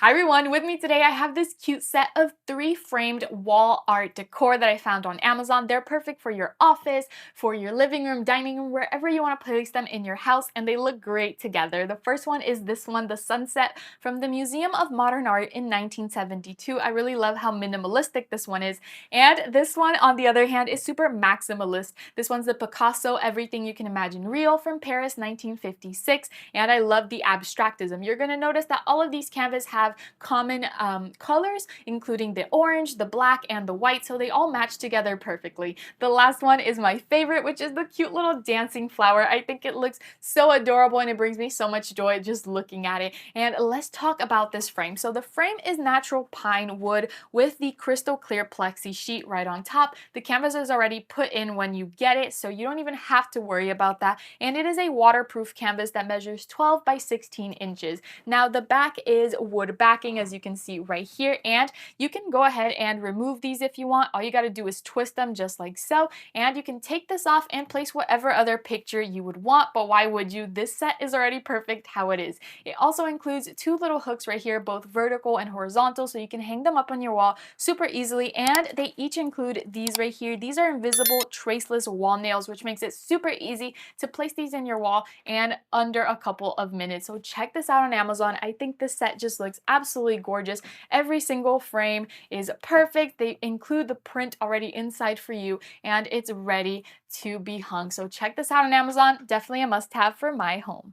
Hi everyone, with me today I have this cute set of 3 framed wall art decor that I found on Amazon. They're perfect for your office, for your living room, dining room, wherever you want to place them in your house, and they look great together. The first one is this one, the sunset from the Museum of Modern Art in 1972. I really love how minimalistic this one is. And this one, on the other hand, is super maximalist. This one's the Picasso Everything You Can Imagine Real from Paris 1956, and I love the abstractism. You're going to notice that all of these canvases have common colors, including the orange, the black, and the white, so they all match together perfectly. The last one is my favorite, which is the cute little dancing flower. I think it looks so adorable and it brings me so much joy just looking at it. And let's talk about this frame. So the frame is natural pine wood with the crystal clear plexi sheet right on top. The canvas is already put in when you get it, so you don't even have to worry about that. And it is a waterproof canvas that measures 12 by 16 inches. Now the back is wood backing, as you can see right here, and you can go ahead and remove these if you want. All you got to do is twist them just like so, and you can take this off and place whatever other picture you would want, but why would you? This set is already perfect how it is. It also includes 2 little hooks right here, both vertical and horizontal, so you can hang them up on your wall super easily, and they each include these right here. These are invisible traceless wall nails, which makes it super easy to place these in your wall and under a couple of minutes. So check this out on Amazon. I think this set just looks absolutely gorgeous. Every single frame is perfect. They include the print already inside for you, and it's ready to be hung. So check this out on Amazon. Definitely a must-have for my home.